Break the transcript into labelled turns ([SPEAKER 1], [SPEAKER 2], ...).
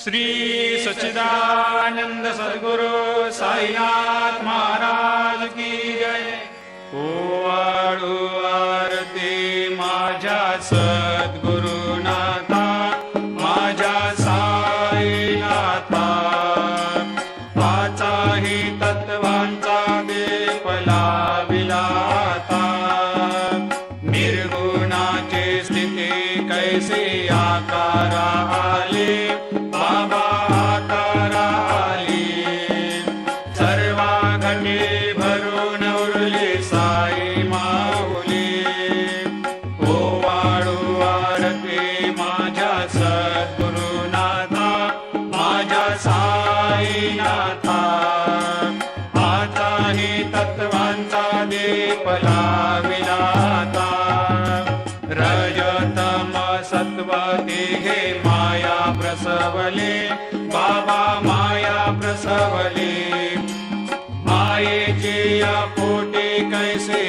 [SPEAKER 1] श्री सच्चिदानंद सद्गुरु साईनाथ महाराज की जय। ओवाळू आरती माझ्या सद्गुरुनाथा, माझ्या साईनाथा, पाचाही तत्वांचा दीप लाविला आता। निर्गुणाची स्थिती कैसे आकारा आले, बाबा आकारा आली। सर्वा घटे भरून उरली साई माऊली। ओवाळू आरती माझ्या सद्गुरुनाथा, माझ्या साईनाथा, आताही तत्वांचा दीप लाविला आता। रजतम सत्व तिघे माया प्रसवले, बाबा माया प्रसवले। मायेची या पोटी कैसे